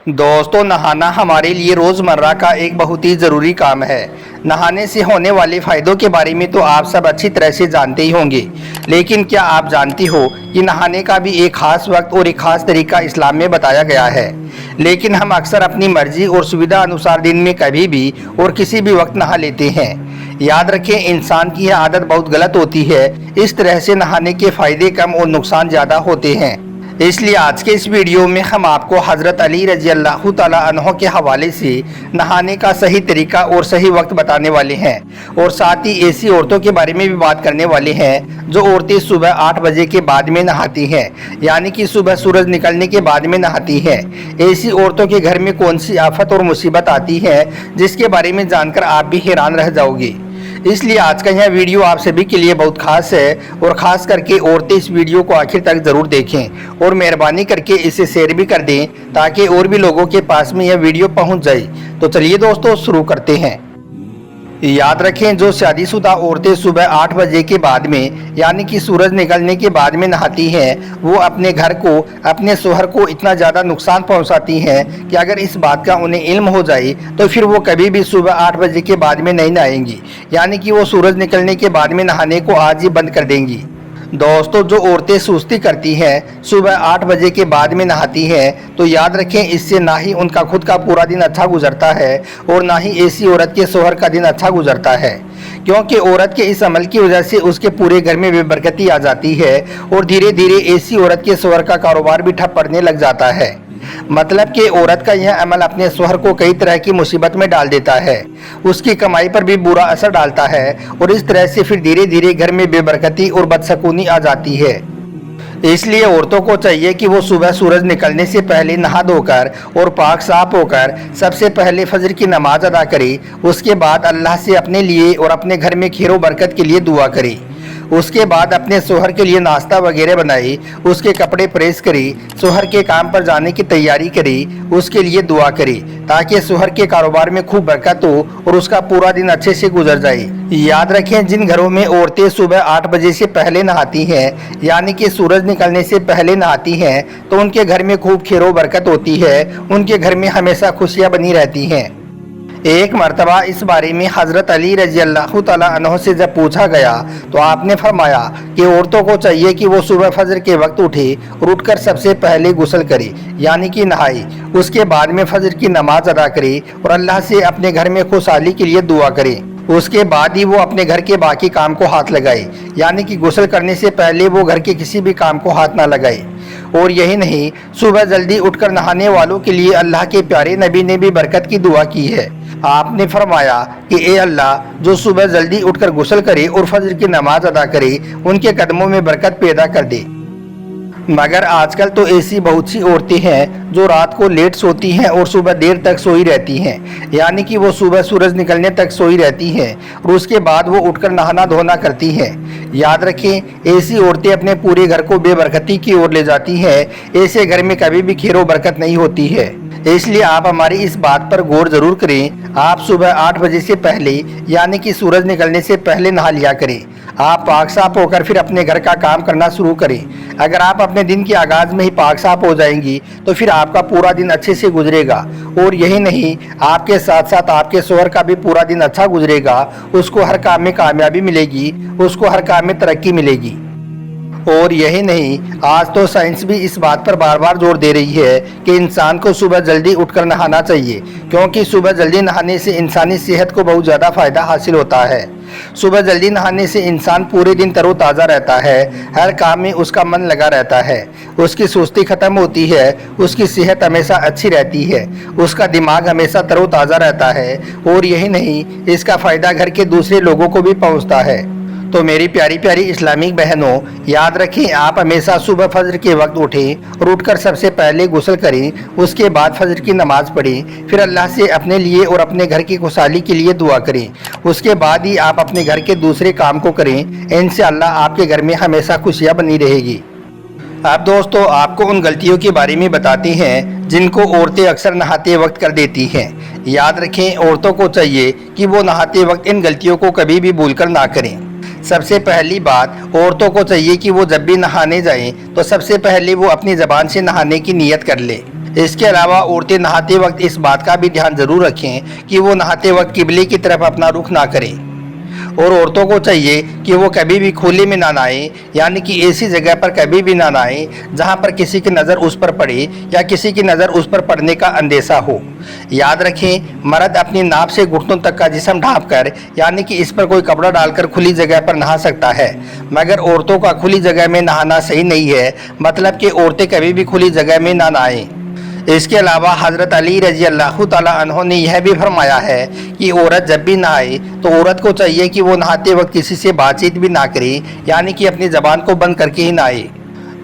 दोस्तों, नहाना हमारे लिए रोज़मर्रा का एक बहुत ही ज़रूरी काम है। नहाने से होने वाले फ़ायदों के बारे में तो आप सब अच्छी तरह से जानते ही होंगे, लेकिन क्या आप जानती हो कि नहाने का भी एक ख़ास वक्त और एक ख़ास तरीका इस्लाम में बताया गया है। लेकिन हम अक्सर अपनी मर्जी और सुविधा अनुसार दिन में कभी भी और किसी भी वक्त नहा लेते हैं। याद रखें, इंसान की यह आदत बहुत गलत होती है। इस तरह से नहाने के फ़ायदे कम और नुकसान ज़्यादा होते हैं। इसलिए आज के इस वीडियो में हम आपको हज़रत अली रज़ी अल्लाह तआला अन्हो के हवाले से नहाने का सही तरीका और सही वक्त बताने वाले हैं, और साथ ही ऐसी औरतों के बारे में भी बात करने वाले हैं जो औरतें सुबह 8 बजे के बाद में नहाती हैं, यानी कि सुबह सूरज निकलने के बाद में नहाती हैं। ऐसी औरतों के घर में कौन सी आफत और मुसीबत आती है जिसके बारे में जानकर आप भी हैरान रह जाओगे। इसलिए आज का यह वीडियो आप सभी के लिए बहुत खास है, और ख़ास करके औरतें इस वीडियो को आखिर तक ज़रूर देखें और मेहरबानी करके इसे शेयर भी कर दें ताकि और भी लोगों के पास में यह वीडियो पहुंच जाए। तो चलिए दोस्तों, शुरू करते हैं। याद रखें, जो शादीशुदा औरतें सुबह 8 बजे के बाद में यानी कि सूरज निकलने के बाद में नहाती हैं, वो अपने घर को, अपने शोहर को इतना ज़्यादा नुकसान पहुंचाती हैं कि अगर इस बात का उन्हें इल्म हो जाए तो फिर वो कभी भी सुबह 8 बजे के बाद में नहीं नहाएंगी, यानी कि वो सूरज निकलने के बाद में नहाने को आज ही बंद कर देंगी। दोस्तों, जो औरतें सुस्ती करती हैं, सुबह 8 बजे के बाद में नहाती हैं, तो याद रखें, इससे ना ही उनका खुद का पूरा दिन अच्छा गुजरता है और ना ही ऐसी औरत के शोहर का दिन अच्छा गुजरता है, क्योंकि औरत के इस अमल की वजह से उसके पूरे घर में बेबरकती आ जाती है और धीरे धीरे ऐसी औरत के शोहर का कारोबार भी ठप पड़ने लग जाता है। मतलब कि औरत का यह अमल अपने शोहर को कई तरह की मुसीबत में डाल देता है, उसकी कमाई पर भी बुरा असर डालता है, और इस तरह से फिर धीरे धीरे घर में बेबरकती और बदसकूनी आ जाती है। इसलिए औरतों को चाहिए कि वो सुबह सूरज निकलने से पहले नहा धोकर और पाक साफ होकर सबसे पहले फजर की नमाज अदा करे। उसके बाद अल्लाह से अपने लिए और अपने घर में खैर बरकत के लिए दुआ करे। उसके बाद अपने शोहर के लिए नाश्ता वगैरह बनाई, उसके कपड़े प्रेस करी, शोहर के काम पर जाने की तैयारी करी, उसके लिए दुआ करी ताकि शोहर के कारोबार में खूब बरकत हो और उसका पूरा दिन अच्छे से गुजर जाए। याद रखें, जिन घरों में औरतें सुबह 8 बजे से पहले नहाती हैं, यानी कि सूरज निकलने से पहले नहाती हैं, तो उनके घर में खूब खैर बरकत होती है, उनके घर में हमेशा खुशियाँ बनी रहती हैं। एक मर्तबा इस बारे में हज़रत अली रज़ी अल्लाह तआला अन्हो से जब पूछा गया तो आपने फरमाया कि औरतों को चाहिए कि वो सुबह फजर के वक्त उठे और उठकर सबसे पहले गुस्ल करे, यानी कि नहाए, उसके बाद में फजर की नमाज अदा करे और अल्लाह से अपने घर में खुशहाली के लिए दुआ करे। उसके बाद ही वो अपने घर के बाकी काम को हाथ लगाए, यानी कि गुस्ल करने से पहले वो घर के किसी भी काम को हाथ ना लगाए। और यही नहीं, सुबह जल्दी उठकर नहाने वालों के लिए अल्लाह के प्यारे नबी ने भी बरकत की दुआ की है। आपने फरमाया कि ए अल्लाह, जो सुबह जल्दी उठकर गुस्ल करे और फजर की नमाज अदा करे, उनके कदमों में बरकत पैदा कर दे। मगर आजकल तो ऐसी बहुत सी औरतें हैं जो रात को लेट सोती हैं और सुबह देर तक सोई रहती हैं, यानी कि वो सुबह सूरज निकलने तक सोई रहती हैं और उसके बाद वो उठकर नहाना धोना करती हैं। याद रखें, ऐसी औरतें अपने पूरे घर को बेबरकती की ओर ले जाती हैं। ऐसे घर में कभी भी खैर बरकत नहीं होती है। इसलिए आप हमारी इस बात पर गौर जरूर करें। आप सुबह 8 बजे से पहले, यानी कि सूरज निकलने से पहले नहा लिया करें। आप पाक साफ होकर फिर अपने घर का काम करना शुरू करें। अगर आप अपने दिन के आगाज़ में ही पाक साफ हो जाएंगी तो फिर आपका पूरा दिन अच्छे से गुजरेगा, और यही नहीं, आपके साथ साथ आपके शोहर का भी पूरा दिन अच्छा गुजरेगा। उसको हर काम में कामयाबी मिलेगी, उसको हर काम में तरक्की मिलेगी। और यही नहीं, आज तो साइंस भी इस बात पर बार बार जोर दे रही है कि इंसान को सुबह जल्दी उठकर नहाना चाहिए, क्योंकि सुबह जल्दी नहाने से इंसानी सेहत को बहुत ज़्यादा फ़ायदा हासिल होता है। सुबह जल्दी नहाने से इंसान पूरे दिन तरोताज़ा रहता है, हर काम में उसका मन लगा रहता है, उसकी सुस्ती ख़त्म होती है, उसकी सेहत हमेशा अच्छी रहती है, उसका दिमाग हमेशा तरोताज़ा रहता है। और यही नहीं, इसका फ़ायदा घर के दूसरे लोगों को भी पहुँचता है। तो मेरी प्यारी प्यारी इस्लामिक बहनों, याद रखें, आप हमेशा सुबह फजर के वक्त उठें और उठकर सबसे पहले गुस्ल करें, उसके बाद फजर की नमाज़ पढ़ें, फिर अल्लाह से अपने लिए और अपने घर की खुशहाली के लिए दुआ करें। उसके बाद ही आप अपने घर के दूसरे काम को करें। इंशाअल्लाह आपके घर में हमेशा खुशियाँ बनी रहेगी। अब दोस्तों, आपको उन गलतियों के बारे में बताते हैं जिनको औरतें अक्सर नहाते वक्त कर देती हैं। याद रखें, औरतों को चाहिए कि वो नहाते वक्त इन गलतियों को कभी भी भूलकर ना करें। सबसे पहली बात, औरतों को चाहिए कि वो जब भी नहाने जाएं तो सबसे पहले वो अपनी ज़बान से नहाने की नीयत कर ले। اس کے علاوہ عورتیں نہاتے وقت اس بات کا بھی دھیان ضرور رکھیں کہ وہ نہاتے وقت قبلے کی طرف اپنا رخ نہ کریں، اور عورتوں کو چاہیے کہ وہ کبھی بھی کھلے میں نہ نہائیں، یعنی کہ ایسی جگہ پر کبھی بھی نہ نہائیں جہاں پر کسی کی نظر اس پر پڑے یا کسی کی نظر اس پر پڑنے کا اندیشہ ہو۔ یاد رکھیں، مرد اپنی ناف سے گھٹنوں تک کا جسم ڈھانپ کر، یعنی کہ اس پر کوئی کپڑا ڈال کر کھلی جگہ پر نہا سکتا ہے، مگر عورتوں کا کھلی جگہ میں نہانا صحیح نہیں ہے، مطلب کہ عورتیں کبھی بھی کھلی جگہ میں نہ نہائیں۔ اس کے علاوہ حضرت علی رضی اللہ تعالیٰ عنہ نے یہ بھی فرمایا ہے کہ عورت جب بھی نہائے تو عورت کو چاہیے کہ وہ نہاتے وقت کسی سے بات چیت بھی نہ کرے، یعنی کہ اپنی زبان کو بند کر کے ہی نہائے۔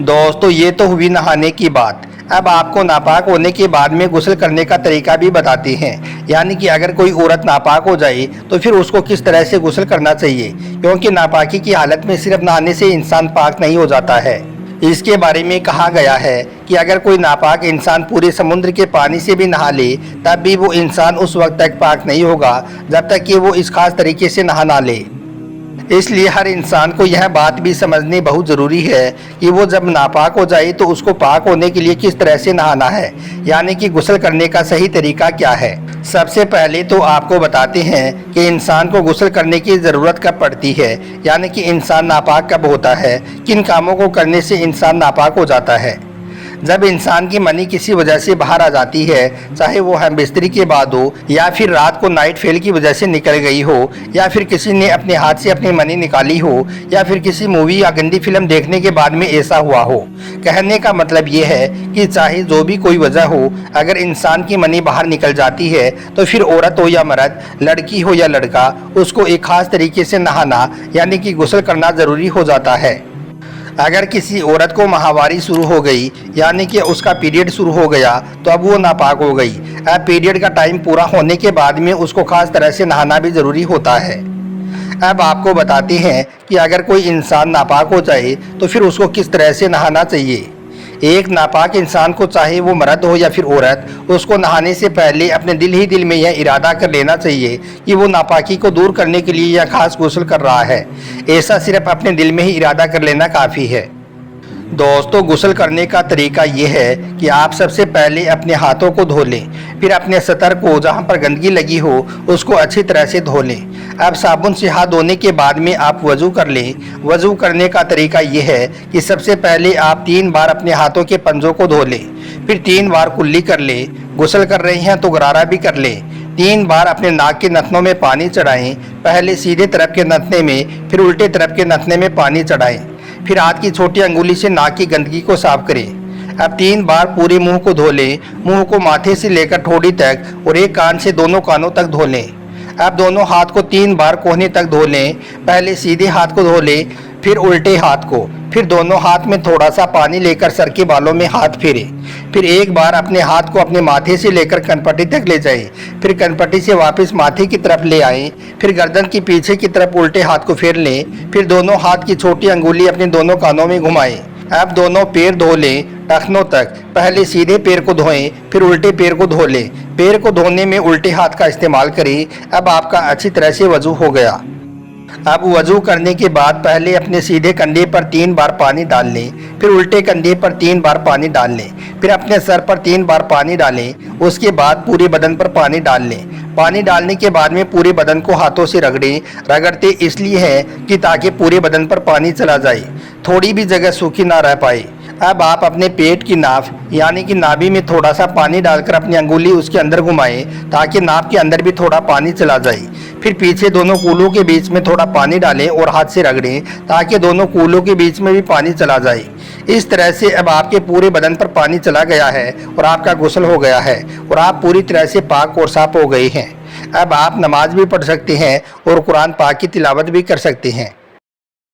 دوستو، یہ تو ہوئی نہانے کی بات۔ اب آپ کو ناپاک ہونے کے بعد میں غسل کرنے کا طریقہ بھی بتاتے ہیں، یعنی کہ اگر کوئی عورت ناپاک ہو جائے تو پھر اس کو کس طرح سے غسل کرنا چاہیے، کیونکہ ناپاکی کی حالت میں صرف نہانے سے انسان پاک نہیں ہو جاتا ہے۔ اس کے بارے میں کہا گیا ہے کہ اگر کوئی ناپاک انسان پورے سمندر کے پانی سے بھی نہا لے تب بھی وہ انسان اس وقت تک پاک نہیں ہوگا جب تک کہ وہ اس خاص طریقے سے نہا نہ لے۔ اس لیے ہر انسان کو یہ بات بھی سمجھنی بہت ضروری ہے کہ وہ جب ناپاک ہو جائے تو اس کو پاک ہونے کے لیے کس طرح سے نہانا ہے، یعنی کہ غسل کرنے کا صحیح طریقہ کیا ہے۔ سب سے پہلے تو آپ کو بتاتے ہیں کہ انسان کو غسل کرنے کی ضرورت کب پڑتی ہے، یعنی کہ انسان ناپاک کب ہوتا ہے، کن کاموں کو کرنے سے انسان ناپاک ہو جاتا ہے۔ جب انسان کی منی کسی وجہ سے باہر آ جاتی ہے، چاہے وہ ہم بستری کے بعد ہو یا پھر رات کو نائٹ فیل کی وجہ سے نکل گئی ہو، یا پھر کسی نے اپنے ہاتھ سے اپنی منی نکالی ہو، یا پھر کسی مووی یا گندی فلم دیکھنے کے بعد میں ایسا ہوا ہو، کہنے کا مطلب یہ ہے کہ چاہے جو بھی کوئی وجہ ہو، اگر انسان کی منی باہر نکل جاتی ہے تو پھر عورت ہو یا مرد، لڑکی ہو یا لڑکا، اس کو ایک خاص طریقے سے نہانا یعنی کہ غسل کرنا ضروری ہو جاتا ہے۔ اگر کسی عورت کو ماہواری شروع ہو گئی، یعنی کہ اس کا پیریڈ شروع ہو گیا، تو اب وہ ناپاک ہو گئی۔ اب پیریڈ کا ٹائم پورا ہونے کے بعد میں اس کو خاص طرح سے نہانا بھی ضروری ہوتا ہے۔ اب آپ کو بتاتے ہیں کہ اگر کوئی انسان ناپاک ہو جائے تو پھر اس کو کس طرح سے نہانا چاہیے۔ ایک ناپاک انسان کو، چاہے وہ مرد ہو یا پھر عورت، اس کو نہانے سے پہلے اپنے دل ہی دل میں یہ ارادہ کر لینا چاہیے کہ وہ ناپاکی کو دور کرنے کے لیے یہ خاص غسل کر رہا ہے۔ ایسا صرف اپنے دل میں ہی ارادہ کر لینا کافی ہے۔ دوستو، غسل کرنے کا طریقہ یہ ہے کہ آپ سب سے پہلے اپنے ہاتھوں کو دھو لیں، پھر اپنے سطر کو جہاں پر گندگی لگی ہو اس کو اچھی طرح سے دھو لیں۔ اب صابن سے ہاتھ دھونے کے بعد میں آپ وضو کر لیں۔ وضو کرنے کا طریقہ یہ ہے کہ سب سے پہلے آپ 3 بار اپنے ہاتھوں کے پنجوں کو دھو لیں، پھر 3 بار کلی کر لیں۔ غسل کر رہے ہیں تو غرارہ بھی کر لیں۔ 3 بار اپنے ناک کے نتنوں میں پانی چڑھائیں، پہلے سیدھے طرف کے نتنے میں، پھر الٹے طرف کے نتنے میں پانی چڑھائیں، پھر ہاتھ کی چھوٹی انگلی سے ناک کی گندگی کو صاف کریں۔ اب 3 بار پورے منہ کو دھو لیں۔ منہ کو ماتھے سے لے کر ٹھوڑی تک اور ایک کان سے دونوں کانوں تک دھو لیں۔ اب دونوں ہاتھ کو 3 بار کوہنی تک دھو لیں۔ پہلے سیدھے ہاتھ کو دھو لیں، پھر الٹے ہاتھ کو، پھر دونوں ہاتھ میں تھوڑا سا پانی لے کر سر کے بالوں میں ہاتھ پھیریں۔ پھر ایک بار اپنے ہاتھ کو اپنے ماتھے سے لے کر کنپٹی تک لے جائیں، پھر کنپٹی سے واپس ماتھے کی طرف لے آئیں، پھر گردن کی پیچھے کی طرف الٹے ہاتھ کو پھیر لیں، پھر دونوں ہاتھ کی چھوٹی انگلی اپنے دونوں کانوں میں گھمائیں۔ اب دونوں پیر دھو لیں ٹخنوں تک۔ پہلے سیدھے پیر کو دھوئیں، پھر الٹے پیر کو دھو لیں۔ پیر کو دھونے میں الٹے ہاتھ کا استعمال کریں۔ اب آپ کا اچھی طرح سے وضو ہو گیا۔ اب وضو کرنے کے بعد پہلے اپنے سیدھے کندھے پر 3 بار پانی ڈال لیں، پھر الٹے کندھے پر 3 بار پانی ڈال لیں، پھر اپنے سر پر 3 بار پانی ڈالیں۔ اس کے بعد پورے بدن پر پانی ڈال لیں۔ پانی ڈالنے کے بعد میں پورے بدن کو ہاتھوں سے رگڑیں۔ رگڑتے اس لیے ہے کہ تاکہ پورے بدن پر پانی چلا جائے، تھوڑی بھی جگہ سوکھی نہ رہ پائے۔ اب آپ اپنے پیٹ کی ناف یعنی کہ نابی میں تھوڑا سا پانی ڈال کر اپنی انگلی اس کے اندر گھمائیں تاکہ ناف کے اندر بھی تھوڑا پانی چلا جائے۔ پھر پیچھے دونوں کولوں کے بیچ میں تھوڑا پانی ڈالیں اور ہاتھ سے رگڑیں تاکہ دونوں کولوں کے بیچ میں بھی پانی چلا جائے۔ اس طرح سے اب آپ کے پورے بدن پر پانی چلا گیا ہے اور آپ کا غسل ہو گیا ہے اور آپ پوری طرح سے پاک اور صاف ہو گئے ہیں۔ اب آپ نماز بھی پڑھ سکتے ہیں اور قرآن پاک کی تلاوت بھی کر سکتے ہیں۔